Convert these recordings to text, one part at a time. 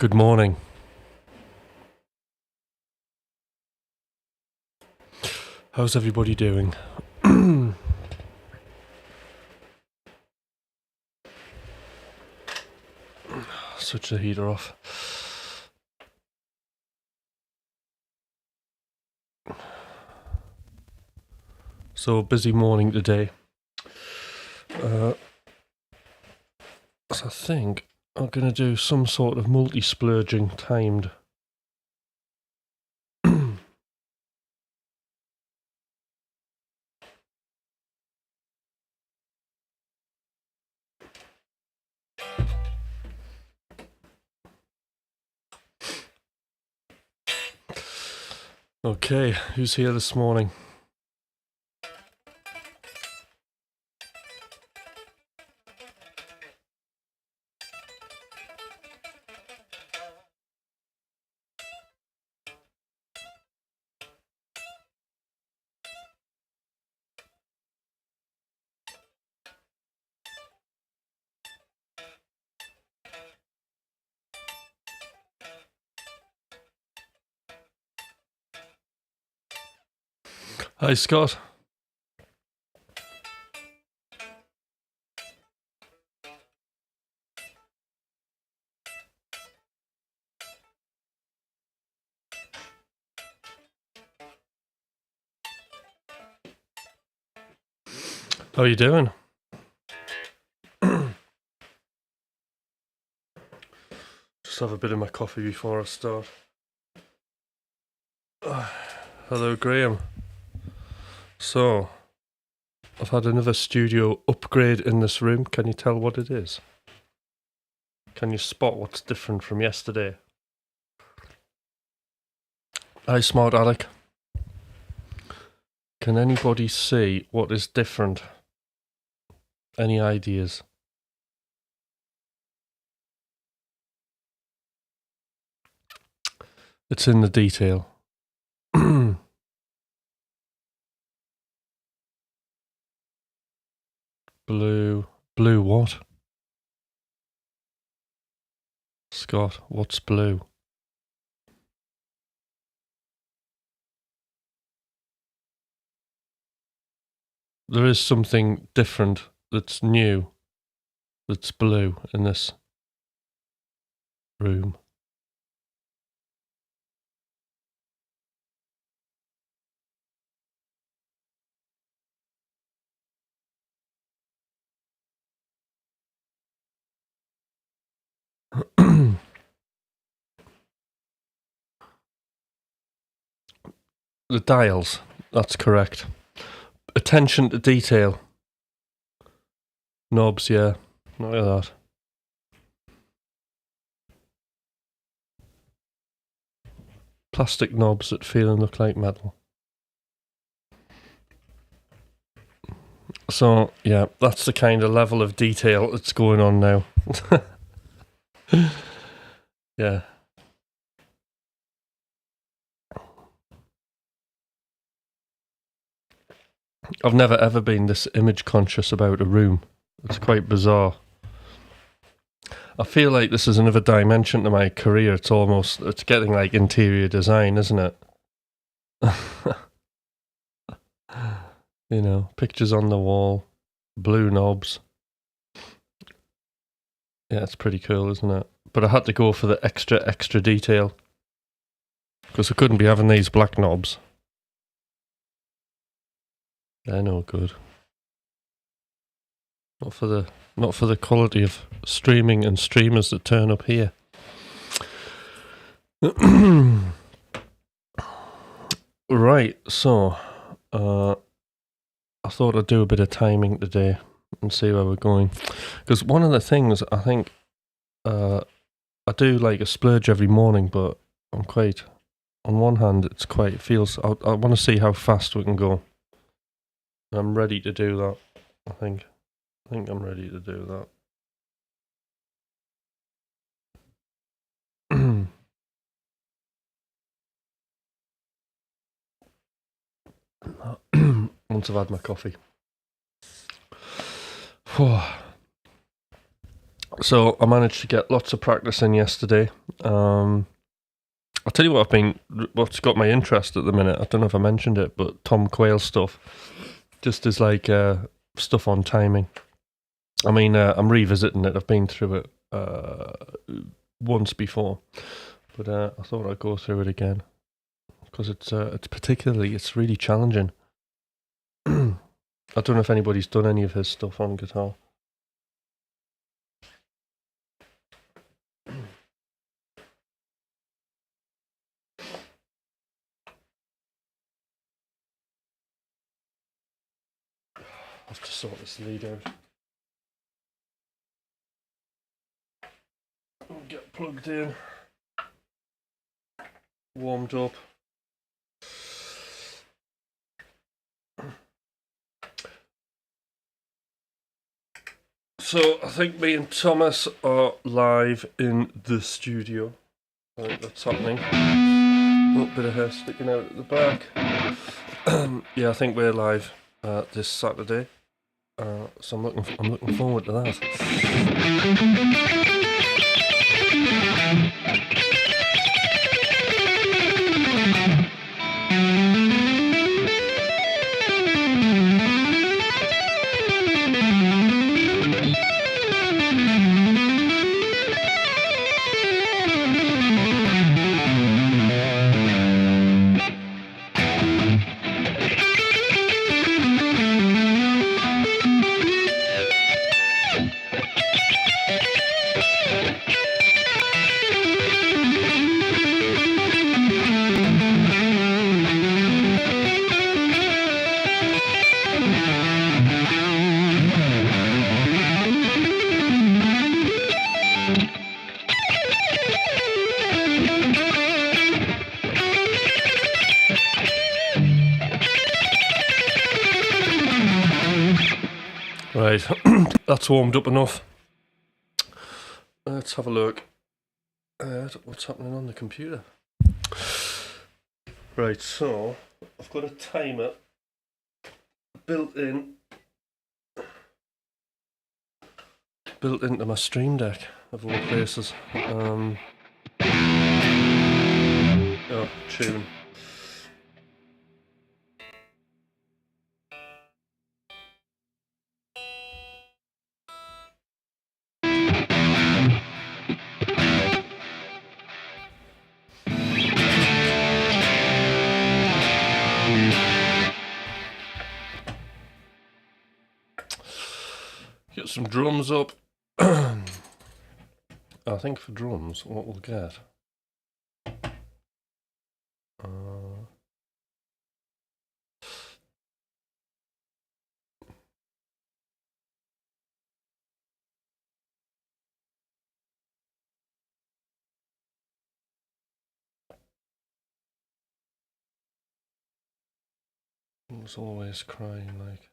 Good morning. How's everybody doing? Switch the heater off. So busy morning today. So I think I'm going to do some sort of multi-splurging timed. Okay, who's here this morning? Hi, Scott. How are you doing? Just have a bit of my coffee before I start. Hello, Graham. So, I've had another studio upgrade in this room. Can you tell what it is? Can you spot what's different from yesterday? Hi, Smart Alec. Can anybody see what is different? Any ideas? It's in the detail. Blue what? Scott, what's blue? There is something different that's new, that's blue in this room. The dials, that's correct. Attention to detail. Knobs, yeah. Look at that. Plastic knobs that feel and look like metal. So, yeah, that's the kind of level of detail that's going on now. Yeah. I've never ever been this image conscious about a room. It's quite bizarre. I feel like this is another dimension to my career. It's getting like interior design, isn't it? You know, pictures on the wall, blue knobs. Yeah, it's pretty cool, isn't it? But I had to go for the extra detail because I couldn't be having these black knobs. They're no good. Not for the quality of streaming and streamers that turn up here. Right, so I thought I'd do a bit of timing today and see where we're going. Because one of the things I think I do like a splurge every morning, but I'm quite, on one hand, it feels, I want to see how fast we can go. I'm ready to do that, I think I'm ready to do that. Once I've had my coffee. So I managed to get lots of practice in yesterday. I'll tell you what's got my interest at the minute. I don't know if I mentioned it, but Tom Quayle stuff, just as like stuff on timing. I mean, I'm revisiting it. I've been through it once before, but I thought I'd go through it again because it's really challenging. I don't know if anybody's done any of his stuff on guitar. I have to sort this lead out. Get plugged in, warmed up. So I think me and Thomas are live in the studio. I think that's happening. A little bit of hair sticking out at the back. Yeah, I think we're live this Saturday. So I'm looking forward to that. Right, that's warmed up enough. Let's have a look at what's happening on the computer. Right, so I've got a timer built into my Stream Deck, of all places. Oh, tune. Get some drums up. I think for drums, what we'll get. It's always crying like.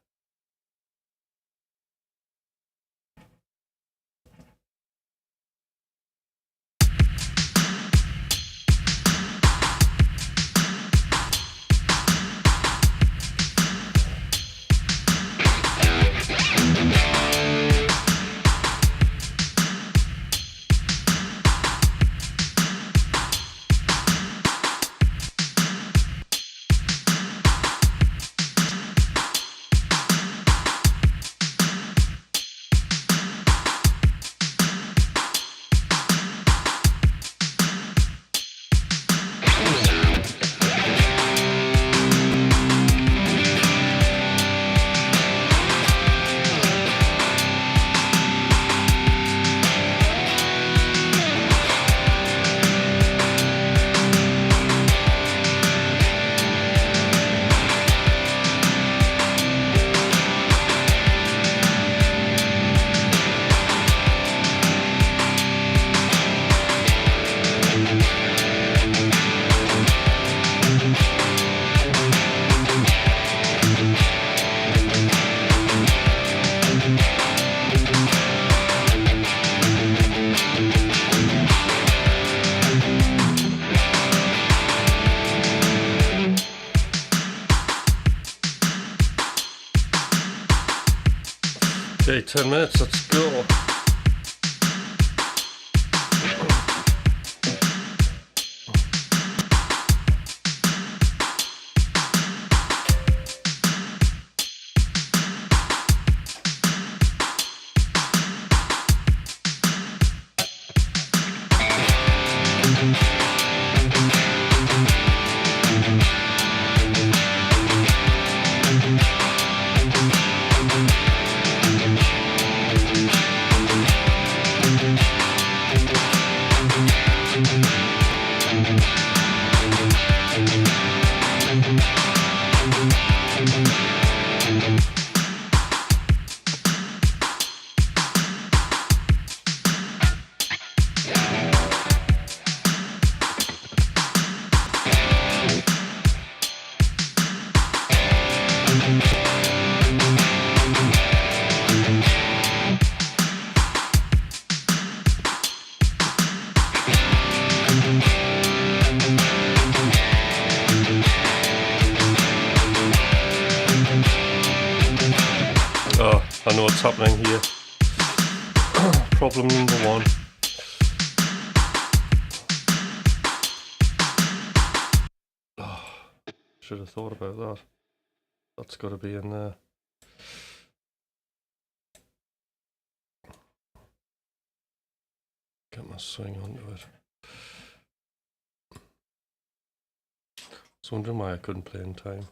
Okay, 10 minutes, let's go. I know what's happening here. Problem number one. Oh, should have thought about that. That's got to be in there. Get my swing onto it. I was wondering why I couldn't play in time.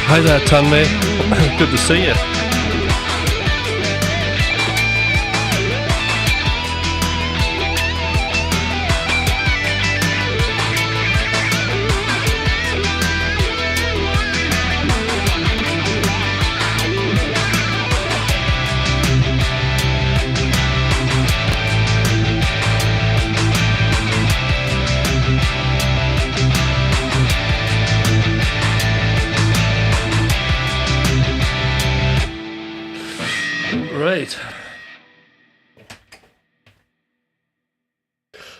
Hi there, Tan mate. Good to see you. Right.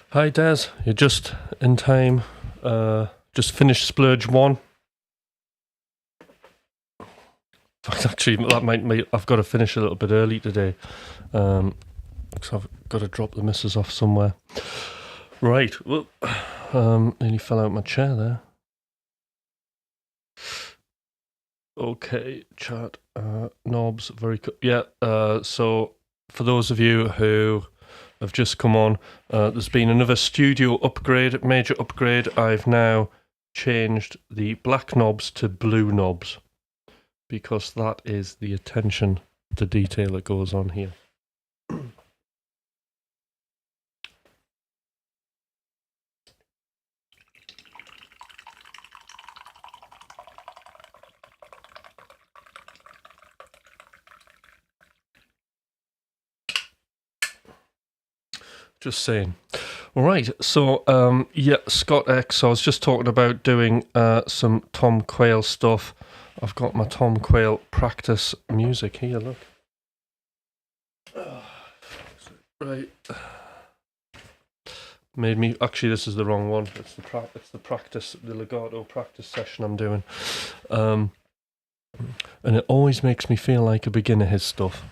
Hi Des, you're just in time. Just finished Splurge 1. Actually, that might be, I've got to finish a little bit early today. Because I've got to drop the missus off somewhere. Right, well, nearly fell out my chair there. Okay, chat, knobs, very cool. Yeah, so for those of you who have just come on, there's been another studio upgrade, major upgrade. I've now changed the black knobs to blue knobs because that is the attention to detail that goes on here. Just saying. All right, so yeah, Scott X. I was just talking about doing some Tom Quayle stuff. I've got my Tom Quayle practice music here. Look. Right. Made me actually. This is the wrong one. It's the practice, the legato practice session I'm doing, and it always makes me feel like a beginner. His stuff,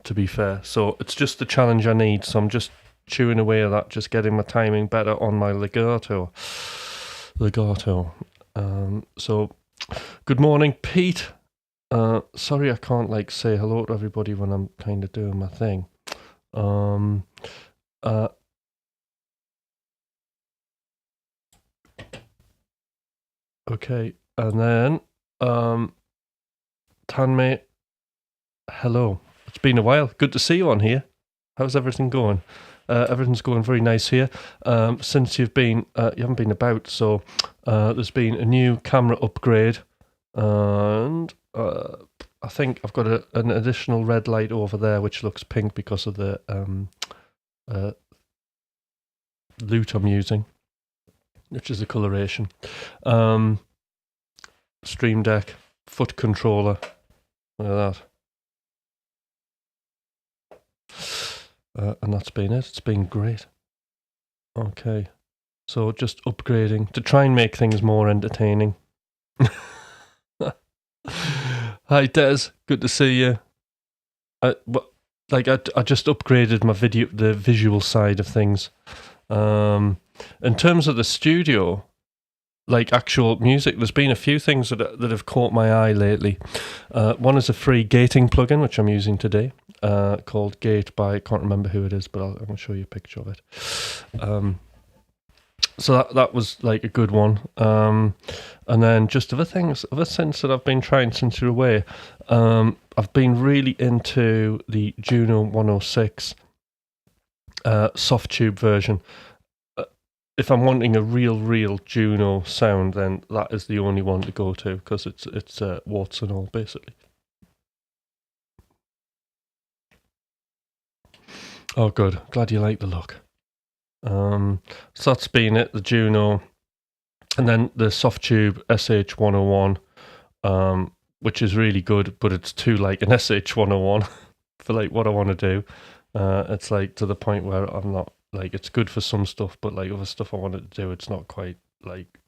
to be fair. So it's just the challenge I need. So I'm just chewing away at that, just getting my timing better on my legato. So, good morning, Pete. Sorry I can't like say hello to everybody when I'm kind of doing my thing. Okay, and then Tanmate, hello. It's been a while. Good to see you on here. How's everything going? Everything's going very nice here. Since you haven't been about, so there's been a new camera upgrade, and I think I've got an additional red light over there, which looks pink because of the lute I'm using, which is a coloration. Stream Deck, foot controller, look at that. And that's been it. It's been great. Okay. So just upgrading to try and make things more entertaining. Hi Des, good to see you. I just upgraded my the visual side of things. In terms of the studio, like actual music, there's been a few things that have caught my eye lately. One is a free gating plugin, which I'm using today, called Gate by, I can't remember who it is, but I'm going to show you a picture of it. So that was like a good one. And then just other things, other synths that I've been trying since you're away. I've been really into the Juno 106 soft tube version. If I'm wanting a real Juno sound, then that is the only one to go to, because it's Watts and all, basically. Oh, good. Glad you like the look. So that's been it, the Juno. And then the soft tube SH101, which is really good, but it's too like an SH101 for like what I want to do. It's like to the point where I'm not, like, it's good for some stuff, but like other stuff I wanted to do, it's not quite like,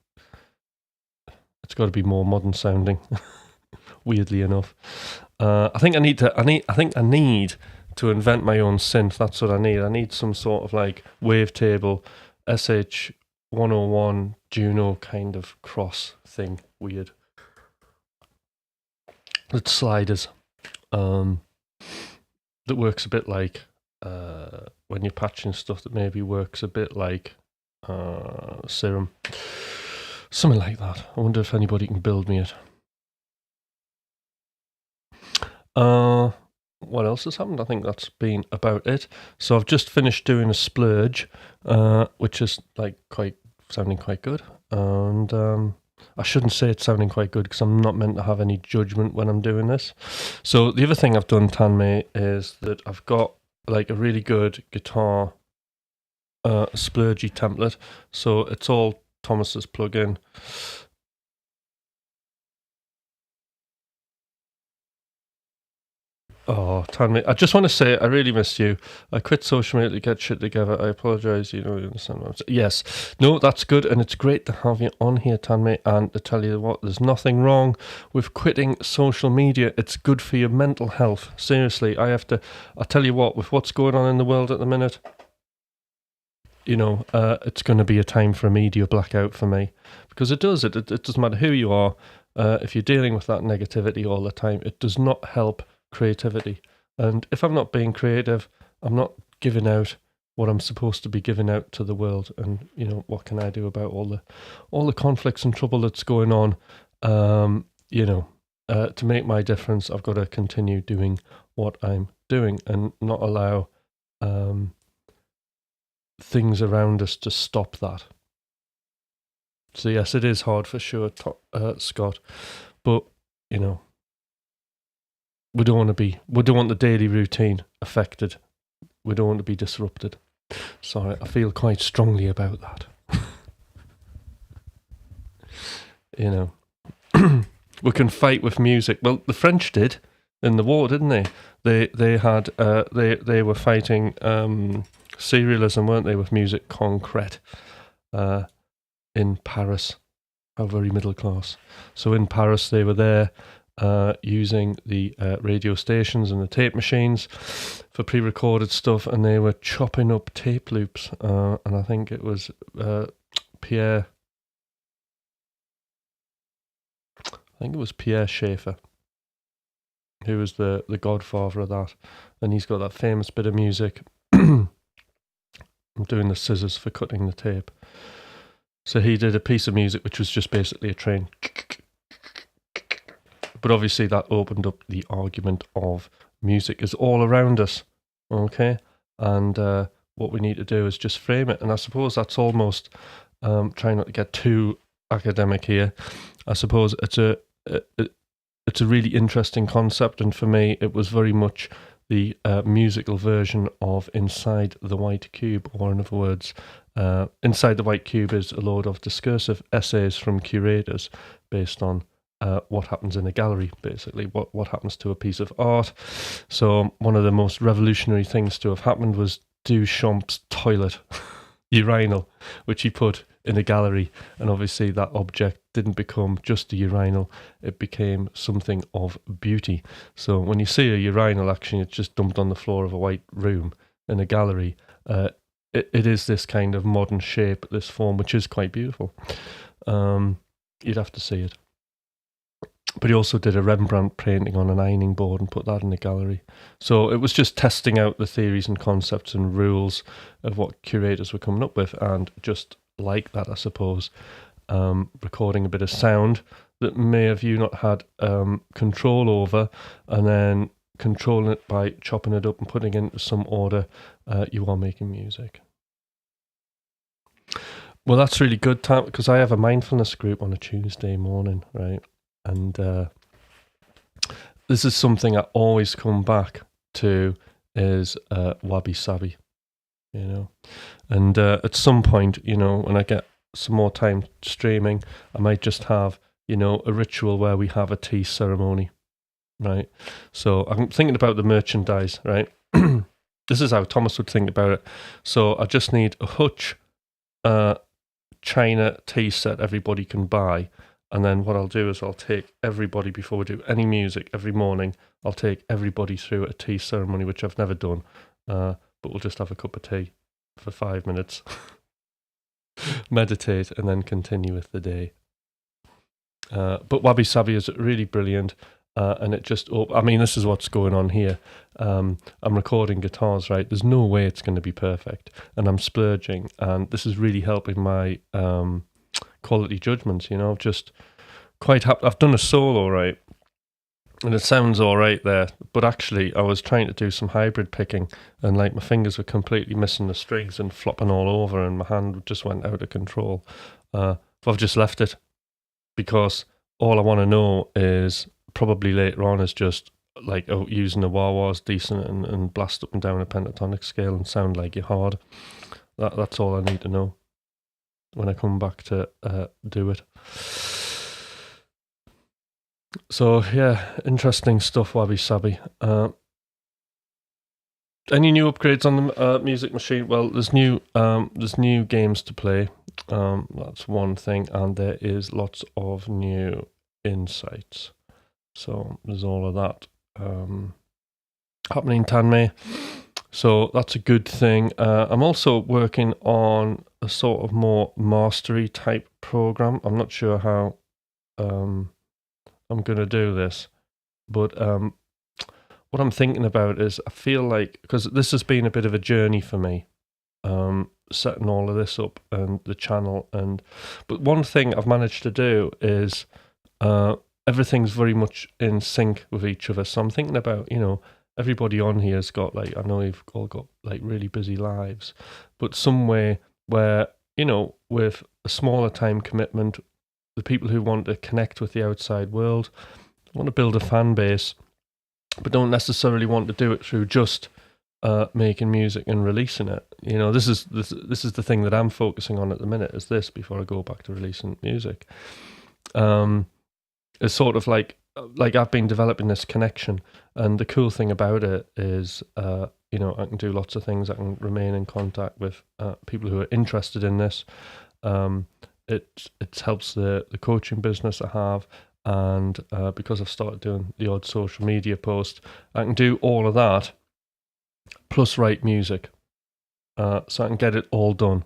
it's got to be more modern sounding. Weirdly enough, I think I need to invent my own synth. That's what I need. I need some sort of like wavetable SH101 Juno kind of cross thing. Weird. With sliders. That works a bit like when you're patching stuff, that maybe works a bit like Serum. Something like that. I wonder if anybody can build me it. What else has happened? I think that's been about it. So I've just finished doing a splurge, which is like sounding quite good. And I shouldn't say it's sounding quite good because I'm not meant to have any judgment when I'm doing this. So the other thing I've done, Tanmay, is that I've got like a really good guitar splurgy template. So it's all Thomas's plugin. Oh, Tanmay, I just want to say I really miss you. I quit social media to get shit together. I apologise. You understand what I'm saying. Yes. No, that's good. And it's great to have you on here, Tanmay. And to tell you what, there's nothing wrong with quitting social media. It's good for your mental health. Seriously, I tell you what, with what's going on in the world at the minute, it's going to be a time for a media blackout for me. Because it does. It doesn't matter who you are. If you're dealing with that negativity all the time, it does not help creativity. And if I'm not being creative, I'm not giving out what I'm supposed to be giving out to the world. And what can I do about all the conflicts and trouble that's going on? To make my difference, I've got to continue doing what I'm doing and not allow things around us to stop that. So yes, it is hard for sure, Scott, but we don't want the daily routine affected. We don't want to be disrupted. Sorry, I feel quite strongly about that. We can fight with music. Well, the French did in the war, didn't they? They had they were fighting serialism, weren't they, with music concrete in Paris. How very middle class. So in Paris, they were there using the radio stations and the tape machines for pre-recorded stuff, and they were chopping up tape loops. And I think it was Pierre Schaeffer, who was the godfather of that, and he's got that famous bit of music. I'm doing the scissors for cutting the tape. So he did a piece of music which was just basically a train. But obviously that opened up the argument of music is all around us, okay? And what we need to do is just frame it. And I suppose that's almost trying not to get too academic here. I suppose it's a really interesting concept, and for me, it was very much the musical version of Inside the White Cube, or in other words, Inside the White Cube is a load of discursive essays from curators based on what happens in a gallery, basically, what happens to a piece of art. So one of the most revolutionary things to have happened was Duchamp's toilet, urinal, which he put in a gallery, and obviously that object didn't become just a urinal, it became something of beauty. So when you see a urinal actually it's just dumped on the floor of a white room in a gallery, it is this kind of modern shape, this form, which is quite beautiful. You'd have to see it. But he also did a Rembrandt painting on an ironing board and put that in the gallery. So it was just testing out the theories and concepts and rules of what curators were coming up with, and just like that, I suppose, recording a bit of sound that may have you not had control over, and then controlling it by chopping it up and putting it into some order, you are making music. Well, that's really good, Tam, because I have a mindfulness group on a Tuesday morning, right? And this is something I always come back to, is wabi sabi, and at some point, when I get some more time streaming, I might just have, a ritual where we have a tea ceremony, right? So I'm thinking about the merchandise, right? This is how Thomas would think about it. So I just need a Hutch China tea set everybody can buy. And then what I'll do is I'll take everybody, before we do any music every morning, I'll take everybody through a tea ceremony, which I've never done, but we'll just have a cup of tea for 5 minutes, meditate, and then continue with the day. But Wabi Sabi is really brilliant, and it just, this is what's going on here. I'm recording guitars, right? There's no way it's going to be perfect, and I'm splurging, and this is really helping my quality judgments, just quite happy. I've done a solo, right? And it sounds all right there, but actually I was trying to do some hybrid picking, and like my fingers were completely missing the strings and flopping all over, and my hand just went out of control. But I've just left it because all I want to know is probably later on is just like using the wah-wahs decent and blast up and down a pentatonic scale and sound like you're hard. That's all I need to know when I come back to do it. So yeah, interesting stuff, Wabi Sabi. Any new upgrades on the music machine? Well, there's new games to play. That's one thing, and there is lots of new insights. So there's all of that happening, Tanmay. So that's a good thing. I'm also working on a sort of more mastery type program. I'm not sure how I'm going to do this, but what I'm thinking about is I feel like, because this has been a bit of a journey for me, setting all of this up and the channel, but one thing I've managed to do is everything's very much in sync with each other. So I'm thinking about, everybody on here has got, like, I know you've all got like really busy lives, but somewhere where, with a smaller time commitment, the people who want to connect with the outside world, want to build a fan base, but don't necessarily want to do it through just making music and releasing it. This is the thing that I'm focusing on at the minute, is this, before I go back to releasing music. It's sort of like I've been developing this connection, and the cool thing about it is, I can do lots of things. I can remain in contact with people who are interested in this. It helps the coaching business I have, and because I've started doing the odd social media post, I can do all of that, plus write music, so I can get it all done.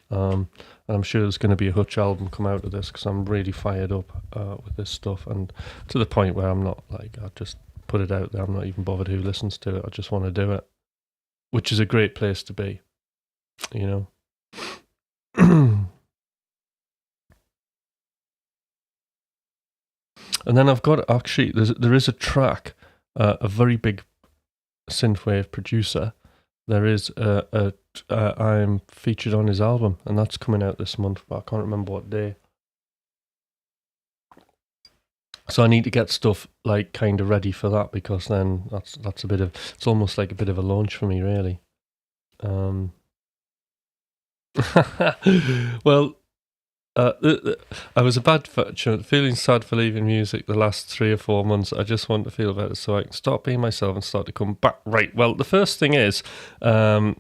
And I'm sure there's going to be a Hutch album come out of this, because I'm really fired up with this stuff, and to the point where I'm not like, I just put it out there, I'm not even bothered who listens to it, I just want to do it, which is a great place to be, And then I've got, actually, there is a track, a very big synthwave producer. There is I'm featured on his album, and that's coming out this month, but I can't remember what day. So I need to get stuff like kind of ready for that, because then that's a bit of, it's almost like a bit of a launch for me, really. Well, I was feeling sad for leaving music the last 3 or 4 months. I just want to feel better so I can start being myself and start to come back. Right. Well, the first thing is, Tanmay,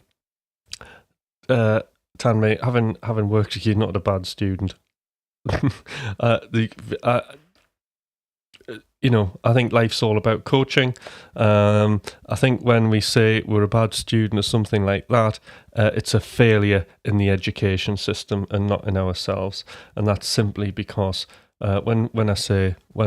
having worked with you, not a bad student. I think life's all about coaching. I think when we say we're a bad student or something like that, it's a failure in the education system and not in ourselves. And that's simply because when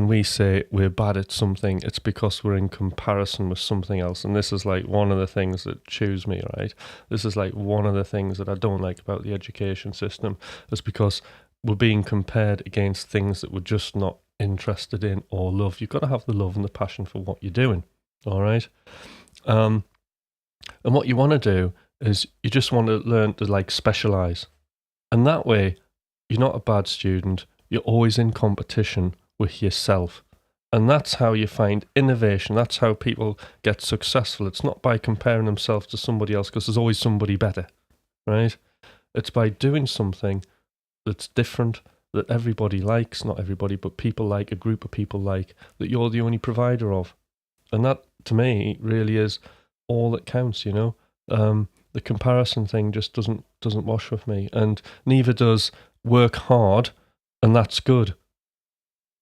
we say we're bad at something, it's because we're in comparison with something else. And this is like one of the things that chews me, right? This is like one of the things that I don't like about the education system, is because we're being compared against things that we're just not interested in or love. You've got to have the love and the passion for what you're doing, all right? And what you want to do is you just want to learn to like specialize, and that way you're not a bad student. You're always in competition with yourself, and that's how you find innovation. That's how people get successful. It's not by comparing themselves to somebody else, because there's always somebody better, right? It's by doing something that's different, that everybody likes, not everybody, but people like, a group of people like, that you're the only provider of. And that, to me, really is all that counts, The comparison thing just doesn't wash with me, and neither does work hard, and that's good.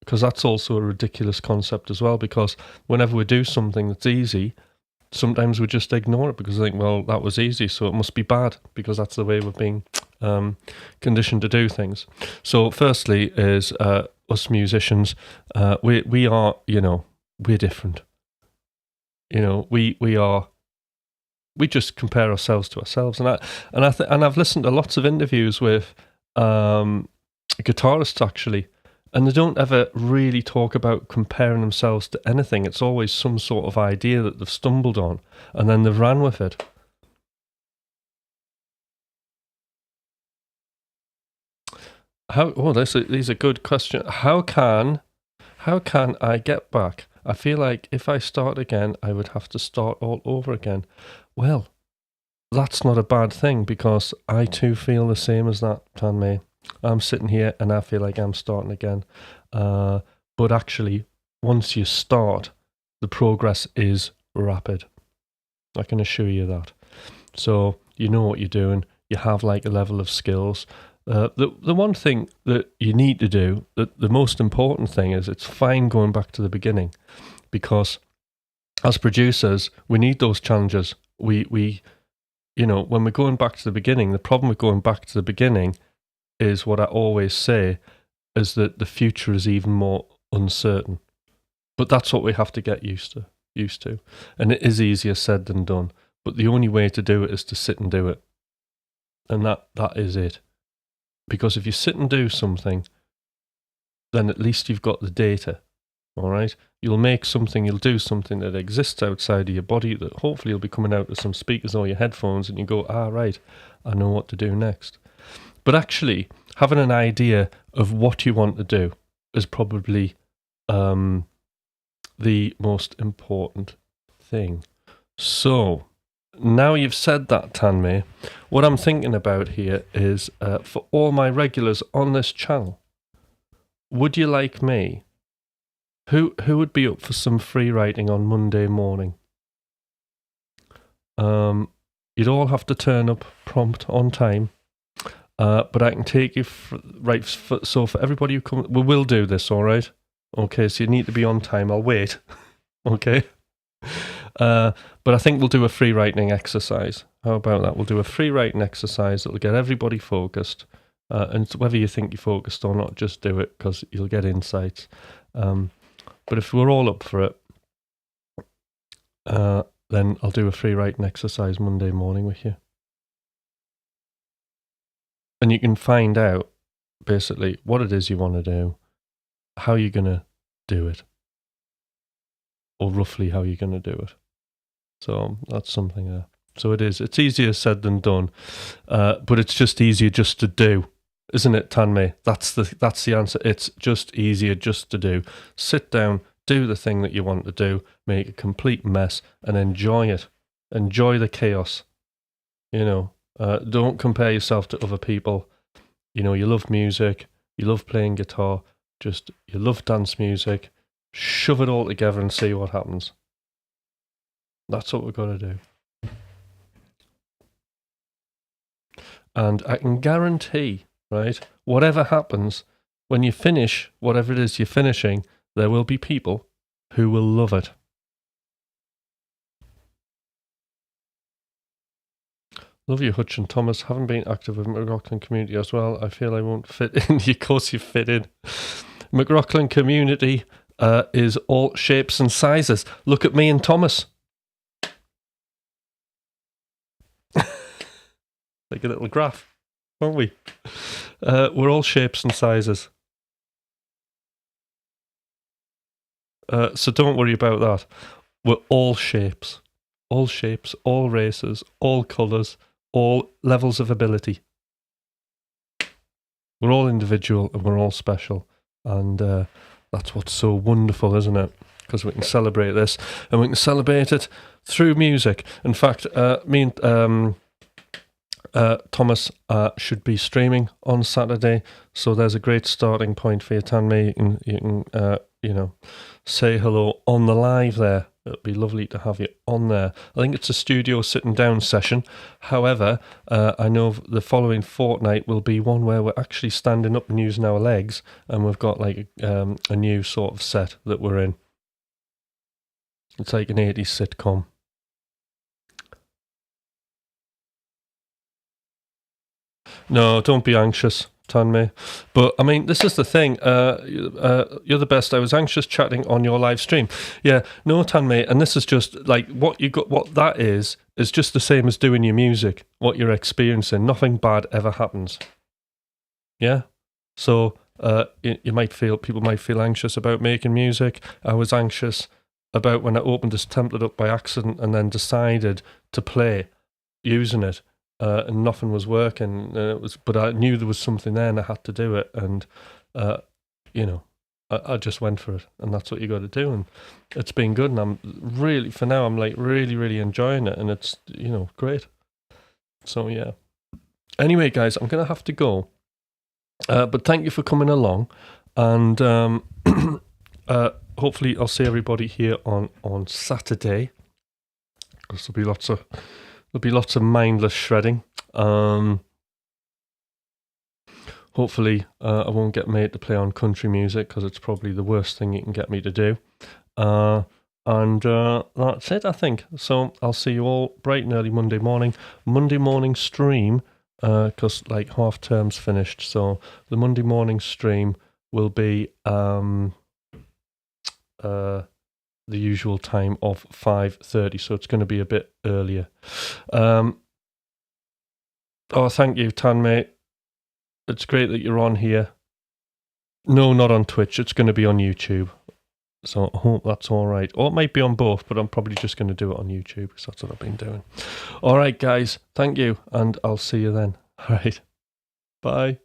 Because that's also a ridiculous concept as well, because whenever we do something that's easy, sometimes we just ignore it because we think, well, that was easy, so it must be bad, because that's the way we're being conditioned to do things. So firstly is us musicians, we are, we're different. We just compare ourselves to ourselves, and I've listened to lots of interviews with guitarists actually, And they don't ever really talk about comparing themselves to anything. It's always some sort of idea that they've stumbled on, and then they've ran with it. These are good questions. How can I get back? I feel like if I start again, I would have to start all over again. Well, that's not a bad thing, because I too feel the same as that, Tanmay. I'm sitting here and I feel like I'm starting again. But actually, once you start, the progress is rapid. I can assure you that. So you know what you're doing. You have like a level of skills. The one thing that you need to do, the most important thing is, it's fine going back to the beginning, because as producers, we need those challenges. We you know, when we're going back to the beginning, the problem with going back to the beginning is what I always say, is that the future is even more uncertain. But that's what we have to get used to. And it is easier said than done. But the only way to do it is to sit and do it. And that is it. Because if you sit and do something, then at least you've got the data. All right? You'll do something that exists outside of your body, that hopefully will be coming out of some speakers or your headphones, and you go, right, I know what to do next. But actually, having an idea of what you want to do is probably the most important thing. So, now you've said that, Tanmay, what I'm thinking about here is, for all my regulars on this channel, would you like me? Who would be up for some free writing on Monday morning? You'd all have to turn up prompt on time, but I can take you so for everybody who comes, we will do this, all right? Okay, so you need to be on time. I'll wait. Okay. But I think we'll do a free writing exercise. How about that? We'll do a free writing exercise that'll get everybody focused. And whether you think you're focused or not, just do it, because you'll get insights. But if we're all up for it, then I'll do a free writing exercise Monday morning with you. And you can find out, basically, what it is you want to do, how you're going to do it, or roughly how you're going to do it. So that's something there. So it's easier said than done, but it's just easier just to do, isn't it, Tanmay? That's the answer. It's just easier just to do. Sit down, do the thing that you want to do, make a complete mess, and enjoy it. Enjoy the chaos. You know, don't compare yourself to other people. You know, you love music, you love playing guitar, you love dance music. Shove it all together and see what happens. That's what we've got to do. And I can guarantee, right, whatever happens, when you finish whatever it is you're finishing, there will be people who will love it. Love you, Hutch and Thomas. Haven't been active with McRocklin community as well. I feel I won't fit in. Of course you fit in. McRocklin community is all shapes and sizes. Look at me and Thomas. Like a little graph, aren't we? We're all shapes and sizes. So don't worry about that. We're all shapes, all races, all colours, all levels of ability. We're all individual and we're all special. And that's what's so wonderful, isn't it? Because we can celebrate this, and we can celebrate it through music. In fact, me and Thomas should be streaming on Saturday, so there's a great starting point for you, Tanmay. You can say hello on the live there. It'd be lovely to have you on there. I think it's a studio sitting down session. However, I know the following fortnight will be one where we're actually standing up and using our legs, and we've got like a new sort of set that we're in. It's like an 80s sitcom. No, don't be anxious, Tanmay. But I mean, this is the thing. You're the best. I was anxious chatting on your live stream. Yeah, no, Tanmay. And this is just like what you got. What that is just the same as doing your music. What you're experiencing. Nothing bad ever happens. Yeah. So you might feel, people might feel anxious about making music. I was anxious about when I opened this template up by accident and then decided to play using it, and nothing was working. But I knew there was something there and I had to do it. And, you know, I just went for it, and that's what you got to do. And it's been good. And I'm really, for now, I'm like really, really enjoying it. And it's, you know, great. So, yeah. Anyway, guys, I'm going to have to go. But thank you for coming along. And hopefully I'll see everybody here on Saturday. There'll be lots of mindless shredding. Hopefully I won't get made to play on country music, because it's probably the worst thing you can get me to do. And that's it, I think. So I'll see you all bright and early Monday morning. Monday morning stream, because like half term's finished. So the Monday morning stream will be the usual time of 5:30. So it's going to be a bit earlier. Oh, thank you, Tan, mate. It's great that you're on here. No, not on Twitch. It's going to be on YouTube. So I hope that's all right. Or it might be on both, but I'm probably just going to do it on YouTube, because that's what I've been doing. All right, guys. Thank you, and I'll see you then. All right. Bye.